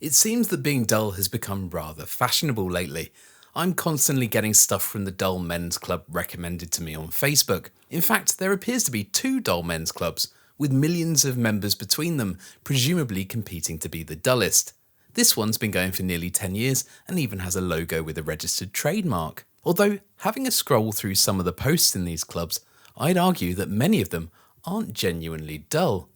It seems that being dull has become rather fashionable lately. I'm constantly getting stuff from the Dull Men's Club recommended to me on Facebook. In fact, there appears to be two Dull Men's Clubs, with millions of members between them, presumably competing to be the dullest. This one's been going for nearly 10 years and even has a logo with a registered trademark. Although, having a scroll through some of the posts in these clubs, I'd argue that many of them aren't genuinely dull.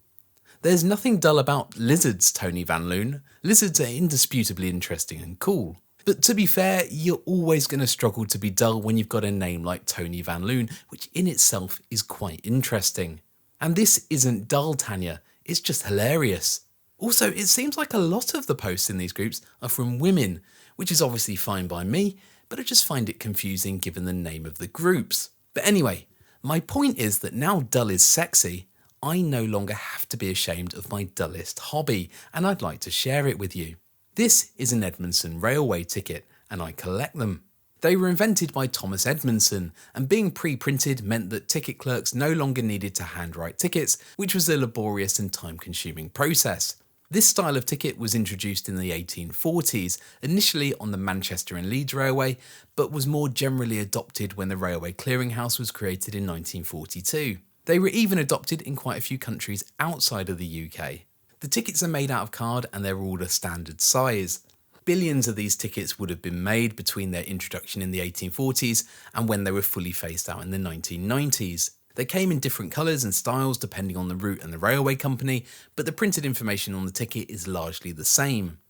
There's nothing dull about lizards, Tony Van Loon. Lizards are indisputably interesting and cool. But to be fair, you're always going to struggle to be dull when you've got a name like Tony Van Loon, which in itself is quite interesting. And this isn't dull, Tanya, it's just hilarious. Also, it seems like a lot of the posts in these groups are from women, which is obviously fine by me, but I just find it confusing given the name of the groups. But anyway, my point is that now dull is sexy, I no longer have to be ashamed of my dullest hobby, and I'd like to share it with you. This is an Edmondson railway ticket, and I collect them. They were invented by Thomas Edmondson, and being pre-printed meant that ticket clerks no longer needed to handwrite tickets, which was a laborious and time-consuming process. This style of ticket was introduced in the 1840s, initially on the Manchester and Leeds Railway, but was more generally adopted when the Railway Clearinghouse was created in 1942. They were even adopted in quite a few countries outside of the UK. The tickets are made out of card and they're all a standard size. Billions of these tickets would have been made between their introduction in the 1840s and when they were fully phased out in the 1990s. They came in different colours and styles depending on the route and the railway company, but the printed information on the ticket is largely the same.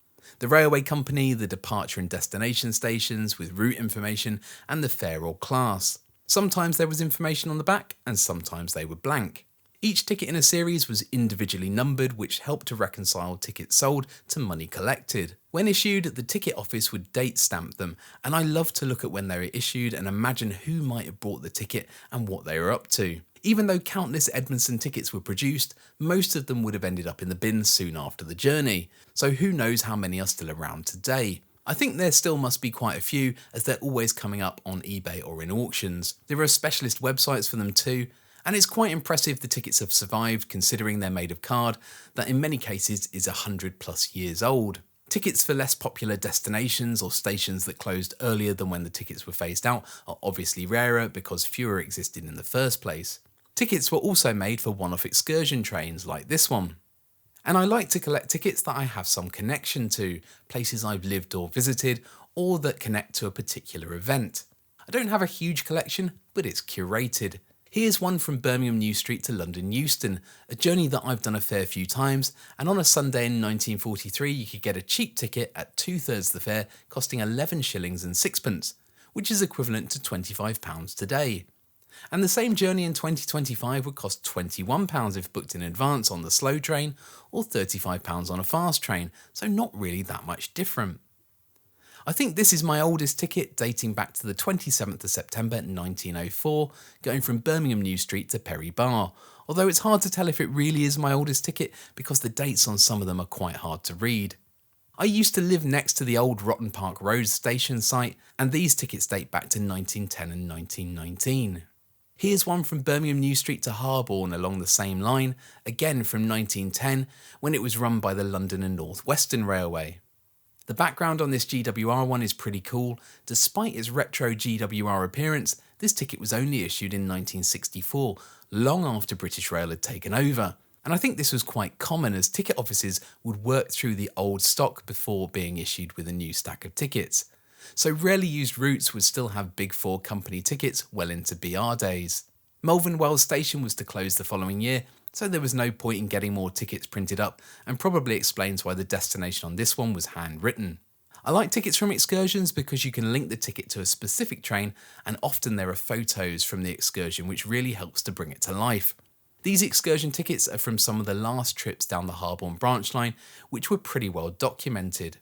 The railway company, the departure and destination stations with route information, and the fare or class. Sometimes there was information on the back and sometimes they were blank. Each ticket in a series was individually numbered, which helped to reconcile tickets sold to money collected. When issued, the ticket office would date stamp them, and I love to look at when they were issued and imagine who might have bought the ticket and what they were up to. Even though countless Edmondson tickets were produced, most of them would have ended up in the bin soon after the journey, so who knows how many are still around today. I think there still must be quite a few, as they're always coming up on eBay or in auctions. There are specialist websites for them too, and it's quite impressive the tickets have survived considering they're made of card that in many cases is 100+ years old. Tickets for less popular destinations or stations that closed earlier than when the tickets were phased out are obviously rarer because fewer existed in the first place. Tickets were also made for one-off excursion trains like this one. And I like to collect tickets that I have some connection to, places I've lived or visited, or that connect to a particular event. I don't have a huge collection, but it's curated. Here's one from Birmingham New Street to London Euston, a journey that I've done a fair few times, and on a Sunday in 1943 you could get a cheap ticket at 2/3 the fare, costing 11 shillings and sixpence, which is equivalent to £25 today. And the same journey in 2025 would cost £21 if booked in advance on the slow train, or £35 on a fast train, so not really that much different. I think this is my oldest ticket, dating back to the 27th of September 1904, going from Birmingham New Street to Perry Bar, although it's hard to tell if it really is my oldest ticket because the dates on some of them are quite hard to read. I used to live next to the old Rotten Park Road station site, and these tickets date back to 1910 and 1919. Here's one from Birmingham New Street to Harborne along the same line, again from 1910, when it was run by the London and North Western Railway. The background on this GWR one is pretty cool. Despite its retro GWR appearance, this ticket was only issued in 1964, long after British Rail had taken over. And I think this was quite common as ticket offices would work through the old stock before being issued with a new stack of tickets. So rarely used routes would still have Big Four company tickets well into BR days. Malvern Wells Station was to close the following year, so there was no point in getting more tickets printed up, and probably explains why the destination on this one was handwritten. I like tickets from excursions because you can link the ticket to a specific train, and often there are photos from the excursion which really helps to bring it to life. These excursion tickets are from some of the last trips down the Harborne branch line, which were pretty well documented.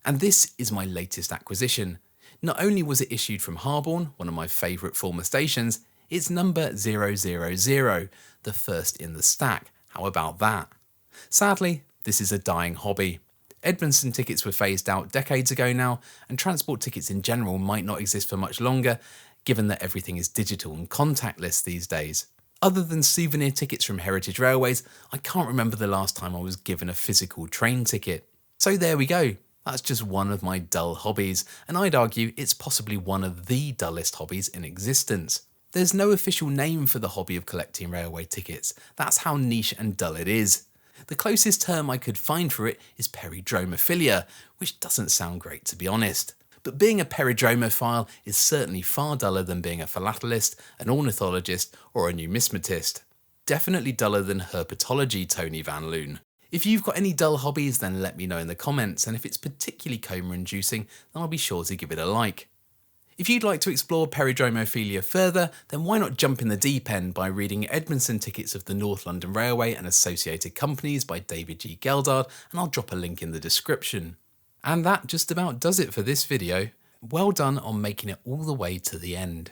And this is my latest acquisition. Not only was it issued from Harborne, one of my favourite former stations, it's number 000, the first in the stack. How about that? Sadly, this is a dying hobby. Edmondson tickets were phased out decades ago now, and transport tickets in general might not exist for much longer, given that everything is digital and contactless these days. Other than souvenir tickets from Heritage Railways, I can't remember the last time I was given a physical train ticket. So there we go. That's just one of my dull hobbies, and I'd argue it's possibly one of the dullest hobbies in existence. There's no official name for the hobby of collecting railway tickets. That's how niche and dull it is. The closest term I could find for it is peridromophilia, which doesn't sound great to be honest. But being a peridromophile is certainly far duller than being a philatelist, an ornithologist, or a numismatist. Definitely duller than herpetology, Tony Van Loon. If you've got any dull hobbies, then let me know in the comments, and if it's particularly coma-inducing, then I'll be sure to give it a like. If you'd like to explore peridromophilia further, then why not jump in the deep end by reading Edmondson Tickets of the North London Railway and Associated Companies by David G. Geldard, and I'll drop a link in the description. And that just about does it for this video. Well done on making it all the way to the end.